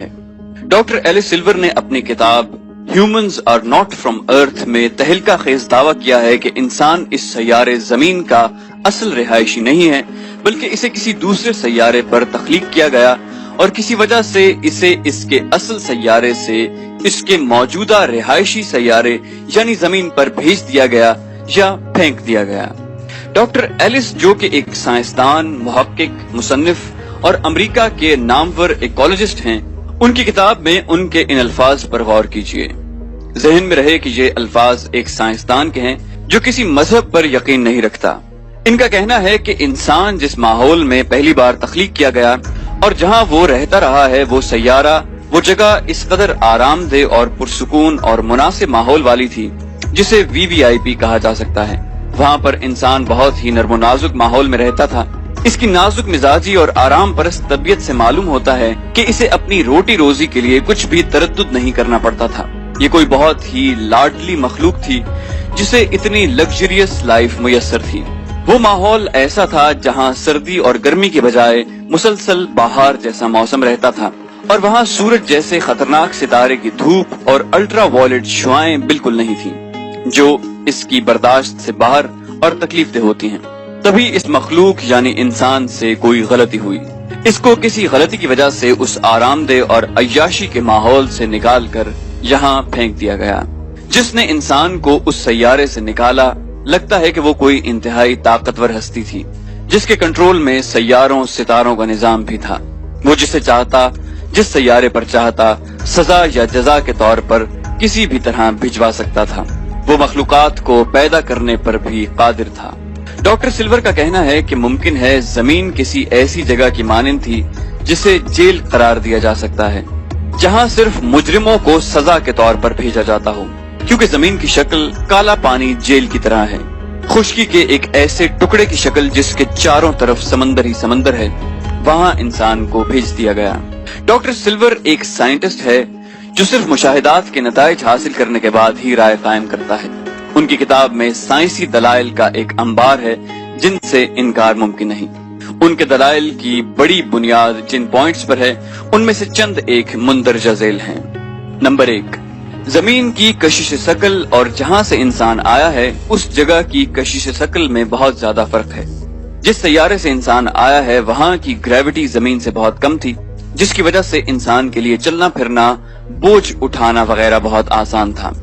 Doctor Alice silver ने अपनी किताब ह्यूमंस आर नॉट फ्रॉम अर्थ में तहलका खेज दावा किया है कि इंसान इस सैयारे जमीन का असल रिहायशी नहीं है, बल्कि इसे किसी दूसरे सैयारे पर तख्लीक किया गया और किसी वजह से इसे इसके असल सैयारे से इसके मौजूदा रिहायशी सैयारे यानी जमीन पर भेज दिया गया या फेंक दिया गया। डॉक्टर एलिस, जो कि एक साइंसदान, मुहक्किक, मुसन्निफ और अमेरिका के नामवर इकोलॉजिस्ट हैं, उनकी किताब में उनके इन अल्फाज पर गौर कीजिए। जहन में रहे कि ये अल्फाज एक साइंसदान के हैं जो किसी मजहब पर यकीन नहीं रखता। इनका कहना है कि इंसान जिस माहौल में पहली बार तख्लीक किया गया और जहां वो रहता रहा है, वो सैयारा, वो जगह इस कदर आरामदेह और पुरसुकून और मुनासिब माहौल वाली थी जिसे वीवीआईपी कहा जा सकता है। वहाँ पर इंसान बहुत ही नर्मो नाजुक माहौल में रहता था। इसकी नाजुक मिजाजी और आराम परस्त तबीयत से मालूम होता है कि इसे अपनी रोटी रोजी के लिए कुछ भी तरद्दुद नहीं करना पड़ता था। ये कोई बहुत ही लाडली मखलूक थी जिसे इतनी लग्जरियस लाइफ मुयस्सर थी। वो माहौल ऐसा था जहाँ सर्दी और गर्मी के बजाय मुसलसल बहार जैसा मौसम रहता था और वहाँ सूरज जैसे खतरनाक सितारे की धूप और अल्ट्रा वायलेट शुआएं बिल्कुल नहीं थी जो इसकी बर्दाश्त से बाहर और तकलीफदेह होती हैं। तभी इस मखलूक यानी इंसान से कोई गलती हुई। इसको किसी गलती की वजह से उस आरामदेह और अय्याशी के माहौल से निकाल कर यहाँ फेंक दिया गया। जिसने इंसान को उस सैयारे से निकाला, लगता है कि वो कोई इंतहाई ताकतवर हस्ती थी जिसके कंट्रोल में सैयारों सितारों का निजाम भी था। वो जिसे चाहता, जिस सैयारे पर चाहता, सजा या जजा के तौर पर किसी भी तरह भिजवा सकता था। वो मखलूकात को पैदा करने पर भी कादिर था। डॉक्टर सिल्वर का कहना है कि मुमकिन है जमीन किसी ऐसी जगह की मानिंद थी जिसे जेल करार दिया जा सकता है, जहां सिर्फ मुजरिमों को सजा के तौर पर भेजा जाता हो, क्योंकि जमीन की शक्ल काला पानी जेल की तरह है, खुश्की के एक ऐसे टुकड़े की शक्ल जिसके चारों तरफ समंदर ही समंदर है। वहां इंसान को भेज दिया गया। डॉक्टर सिल्वर एक साइंटिस्ट है जो सिर्फ मुशाहिदात के नताइज हासिल करने के बाद ही राय कायम करता है। उनकी किताब में साइंसी दलाइल का एक अंबार है जिनसे इनकार मुमकिन नहीं। उनके दलाइल की बड़ी बुनियाद जिन पॉइंट्स पर है, उनमें से चंद एक मुंदरजा झेल हैं। नंबर 1, जमीन की कशिश शकल और जहां से इंसान आया है उस जगह की कशिश शकल में बहुत ज्यादा फर्क है। जिस सैयारे से इंसान आया है वहां की ग्रेविटी जमीन से बहुत कम थी, जिसकी वजह से इंसान के लिए चलना फिरना, बोझ उठाना वगैरह बहुत आसान था।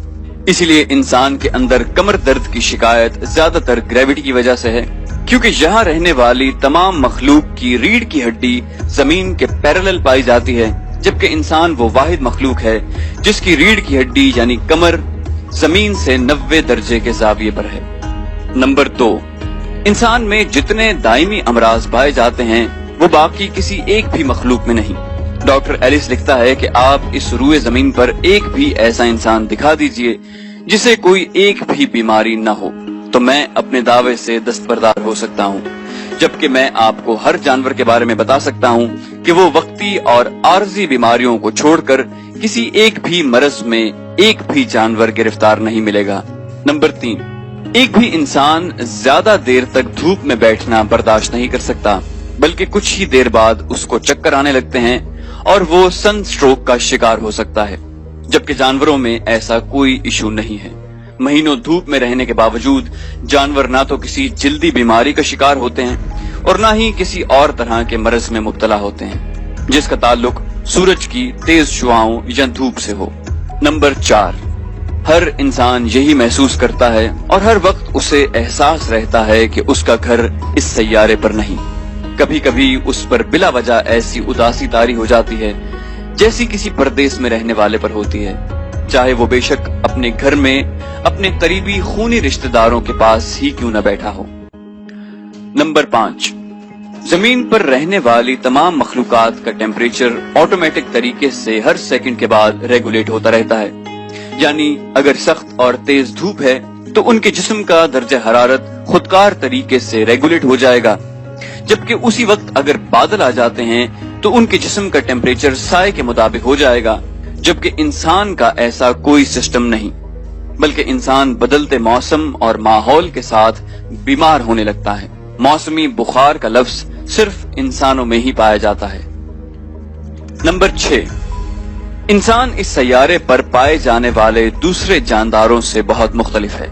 इसीलिए इंसान के अंदर कमर दर्द की शिकायत ज्यादातर ग्रेविटी की वजह से है, क्योंकि यहाँ रहने वाली तमाम मखलूक की रीढ़ की हड्डी जमीन के पैरेलल पाई जाती है, जबकि इंसान वो वाहिद मखलूक है जिसकी रीढ़ की हड्डी यानी कमर जमीन से 90 दर्जे के जाविये पर है। नंबर 2, इंसान में जितने दायमी अमराज पाए जाते हैं वो बाकी किसी एक भी मखलूक में नहीं। डॉक्टर एलिस लिखता है कि आप इस रूए जमीन पर एक भी ऐसा इंसान दिखा दीजिए जिसे कोई एक भी बीमारी न हो, तो मैं अपने दावे से दस्तबरदार हो सकता हूँ, जबकि मैं आपको हर जानवर के बारे में बता सकता हूँ कि वो वक्ती और आर्जी बीमारियों को छोड़कर किसी एक भी मरज में एक भी जानवर गिरफ्तार नहीं मिलेगा। नंबर 3, एक भी इंसान ज्यादा देर तक धूप में बैठना बर्दाश्त नहीं कर सकता, बल्कि कुछ ही देर बाद उसको चक्कर आने लगते हैं और वो सन स्ट्रोक का शिकार हो सकता है, जबकि जानवरों में ऐसा कोई इशू नहीं है। महीनों धूप में रहने के बावजूद जानवर ना तो किसी जल्दी बीमारी का शिकार होते हैं और ना ही किसी और तरह के मरज में मुब्तला होते हैं जिसका ताल्लुक सूरज की तेज शुआओं या धूप से हो। नंबर 4, हर इंसान यही महसूस करता है और हर वक्त उसे एहसास रहता है कि उसका घर इस सैयारे पर नहीं। कभी कभी उस पर बिला वजह ऐसी उदासी तारी हो जाती है जैसी किसी परदेश में रहने वाले पर होती है, चाहे वो बेशक अपने घर में अपने करीबी खूनी रिश्तेदारों के पास ही क्यों न बैठा हो। नंबर 5, जमीन पर रहने वाली तमाम मखलूकात का टेम्परेचर ऑटोमेटिक तरीके से हर सेकंड के बाद रेगुलेट होता रहता है। यानी अगर सख्त और तेज धूप है तो उनके जिस्म का दर्जा हरारत खुदकार तरीके से रेगुलेट हो जाएगा, जबकि उसी वक्त अगर बादल आ जाते हैं तो उनके जिस्म का टेम्परेचर साए के मुताबिक हो जाएगा, जबकि इंसान का ऐसा कोई सिस्टम नहीं, बल्कि इंसान बदलते मौसम और माहौल के साथ बीमार होने लगता है। मौसमी बुखार का लफ्ज सिर्फ इंसानों में ही पाया जाता है। नंबर 6, इंसान इस सैयारे पर पाए जाने वाले दूसरे जानदारों से बहुत मुख्तलिफ है।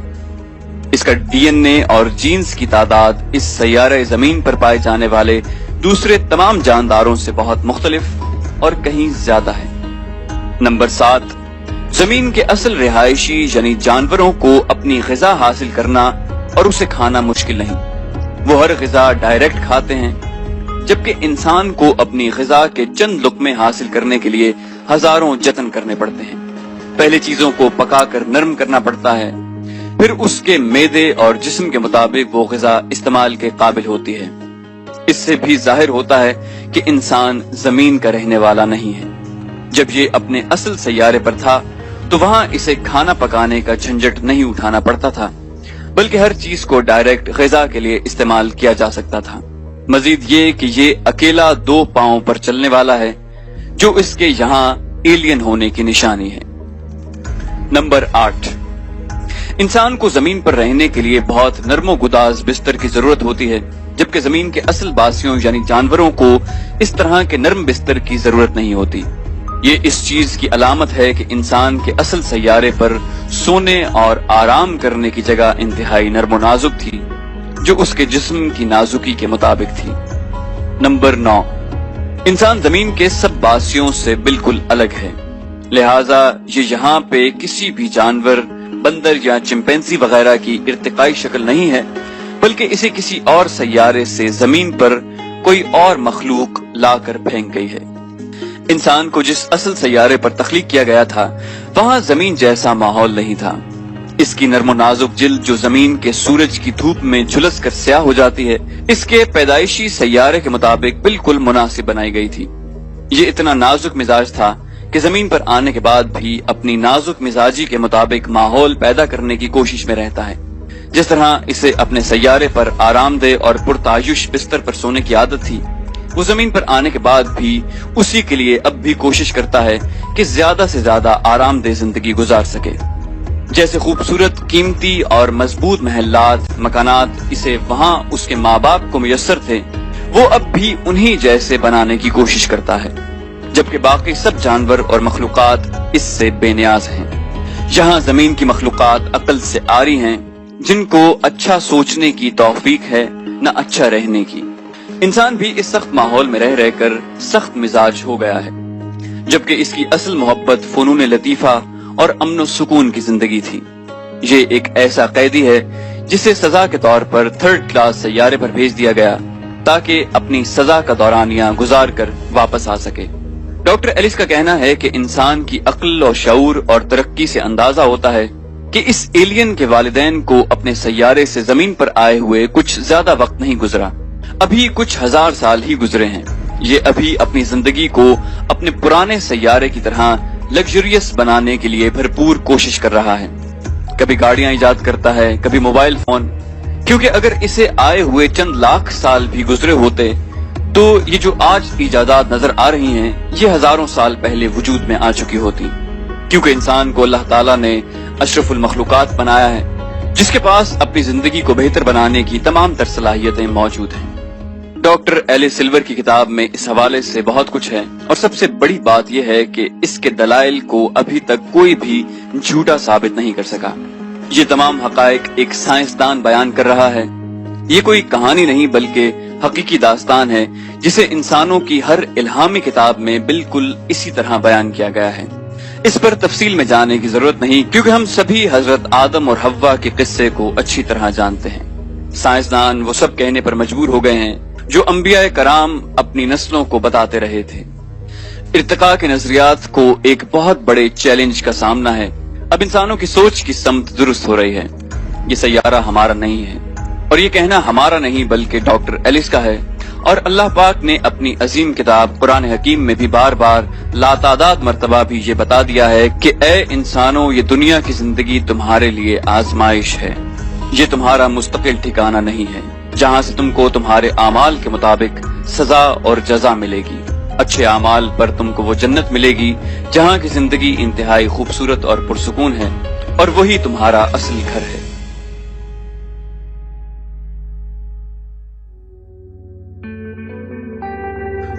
इसका डीएनए और जीन्स की तादाद इस सैयारे जमीन पर पाए जाने वाले दूसरे तमाम जानदारों से बहुत मुख्तलिफ और कहीं ज्यादा है। नंबर 7, जमीन के असल रिहायशी यानी जानवरों को अपनी ग़िज़ा हासिल करना और उसे खाना मुश्किल नहीं। वो हर ग़िज़ा डायरेक्ट खाते हैं, जबकि इंसान को अपनी ग़िज़ा के चंद लुक़मे हासिल करने के लिए हजारों जतन करने पड़ते हैं। पहले चीजों को पकाकर नरम करना पड़ता है, फिर उसके मेदे और जिस्म के मुताबिक वो ग़िज़ा इस्तेमाल के काबिल होती है। इससे भी जाहिर होता है कि इंसान जमीन का रहने वाला नहीं है। जब ये अपने असल सैयारे पर था तो वहां इसे खाना पकाने का झंझट नहीं उठाना पड़ता था, बल्कि हर चीज को डायरेक्ट ग़िज़ा के लिए इस्तेमाल किया जा सकता था। मजीद ये कि ये अकेला 2 पांव पर चलने वाला है, जो इसके यहाँ एलियन होने की निशानी है। नंबर 8, इंसान को जमीन पर रहने के लिए बहुत नरमो गुदाज बिस्तर की जरूरत होती है, जबकि जमीन के असल बासियों यानी जानवरों को इस तरह के नरम बिस्तर की जरूरत नहीं होती। ये इस चीज की अलामत है कि इंसान के असल सैयारे पर सोने और आराम करने की जगह इंतहाई नरमो नाजुक थी, जो उसके जिस्म की नाजुकी के मुताबिक थी। नंबर 9, इंसान जमीन के सब बासियों से बिल्कुल अलग है, लिहाजा ये यहाँ पे किसी भी जानवर, बंदर या चिंपैंजी वगैरह की इर्तिकाई शक्ल नहीं है, बल्कि इसे किसी और सैयारे से जमीन पर कोई और मखलूक लाकर फेंक गई है। इंसान को जिस असल सैयारे पर तख्लीक किया गया था, वहाँ जमीन जैसा माहौल नहीं था। इसकी नरमो नाजुक जिल्द जो जमीन के सूरज की धूप में झुलस कर स्याह हो जाती है, इसके पैदाइशी सैयारे के मुताबिक बिल्कुल मुनासिब बनाई गई थी। ये इतना नाजुक मिजाज था कि जमीन पर आने के बाद भी अपनी नाजुक मिजाजी के मुताबिक माहौल पैदा करने की कोशिश में रहता है। जिस तरह इसे अपने सैयारे पर आरामदेह और पुरतायुश बिस्तर पर सोने की आदत थी, वो जमीन पर आने के बाद भी उसी के लिए अब भी कोशिश करता है कि ज्यादा से ज्यादा आरामदेह जिंदगी गुजार सके। जैसे खूबसूरत, कीमती और मजबूत महल्लात, मकानात इसे वहाँ उसके माँ बाप को मुयस्सर थे, वो अब भी उन्हीं जैसे बनाने की कोशिश करता है, जबकि बाकी सब जानवर और मखलूकात इससे बेनियाज हैं। यहाँ जमीन की मखलूकात अकल से आरी हैं, जिनको अच्छा सोचने की तौफीक है, न अच्छा रहने की। इंसान भी इस सख्त माहौल में रह रहकर सख्त मिजाज हो गया है, जबकि इसकी असल मोहब्बत फनून लतीफा और अमन सुकून की जिंदगी थी। ये एक ऐसा कैदी है जिसे सजा के तौर पर 3rd क्लास सैयारे पर भेज दिया गया, ताकि अपनी सजा का दौरानिया गुजार कर वापस आ सके। डॉक्टर एलिस का कहना है कि इंसान की अक्ल और शऊर और तरक्की से अंदाजा होता है कि इस एलियन के वालिदैन को अपने सैयारे से जमीन पर आए हुए कुछ ज्यादा वक्त नहीं गुजरा, अभी कुछ 1000 साल ही गुजरे हैं। ये अभी अपनी जिंदगी को अपने पुराने सैयारे की तरह लग्जरियस बनाने के लिए भरपूर कोशिश कर रहा है। कभी गाड़ियां इजाद करता है, कभी मोबाइल फोन, क्योंकि अगर इसे आए हुए चंद लाख साल भी गुजरे होते तो ये जो आज इजादात नजर आ रही हैं, ये हजारों साल पहले वजूद में आ चुकी होती, क्योंकि इंसान को अल्लाह ताला ने अशरफुल मखलूकात बनाया है, जिसके पास अपनी जिंदगी को बेहतर बनाने की तमाम तर सलाहियतें मौजूद हैं। डॉक्टर एलिस सिल्वर की किताब में इस हवाले से बहुत कुछ है, और सबसे बड़ी बात यह है कि इसके दलाइल को अभी तक कोई भी झूठा साबित नहीं कर सका। ये तमाम हकायक एक साइंसदान बयान कर रहा है। ये कोई कहानी नहीं बल्कि हकीकी दास्तान है, जिसे इंसानों की हर इल्हामी किताब में बिल्कुल इसी तरह बयान किया गया है। इस पर तफसील में जाने की जरूरत नहीं, क्योंकि हम सभी हजरत आदम और हव्वा के किस्से को अच्छी तरह जानते हैं। साइंसदान वो सब कहने पर मजबूर हो गए हैं जो अंबिया कराम अपनी नस्लों को बताते रहे थे। इर्तिका के नजरियात को एक बहुत बड़े चैलेंज का सामना है। अब इंसानों की सोच की समत दुरुस्त हो रही है। ये सैयारा हमारा नहीं है, और ये कहना हमारा नहीं बल्कि डॉक्टर एलिस का है। और अल्लाह पाक ने अपनी अजीम किताब कुरान हकीम में भी बार बार लातादाद मर्तबा भी ये बता दिया है कि ए इंसानों, ये दुनिया की जिंदगी तुम्हारे लिए आजमाइश है, ये तुम्हारा मुस्तकिल ठिकाना नहीं है, जहाँ से तुमको तुम्हारे आमाल के मुताबिक सजा और जजा मिलेगी। अच्छे आमाल पर तुमको वो जन्नत मिलेगी जहाँ की जिंदगी इंतहाई खूबसूरत और पुरसुकून है, और वही तुम्हारा असली घर है।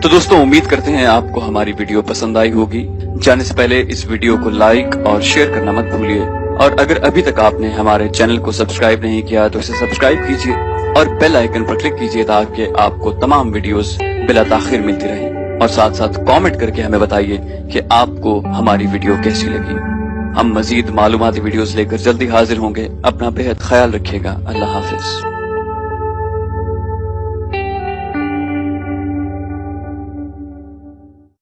तो दोस्तों उम्मीद करते हैं आपको हमारी वीडियो पसंद आई होगी। जाने से पहले इस वीडियो को लाइक और शेयर करना मत भूलिए, और अगर अभी तक आपने हमारे चैनल को सब्सक्राइब नहीं किया तो इसे सब्सक्राइब कीजिए और बेल आइकन पर क्लिक कीजिए ताकि आपको तमाम वीडियोस बिला ताखिर मिलती रहे। और साथ साथ कमेंट करके हमें बताइए कि आपको हमारी वीडियो कैसी लगी। हम मजीद मालूमाती वीडियोस लेकर जल्दी हाजिर होंगे। अपना बेहद ख्याल रखिएगा। अल्लाह हाफिज।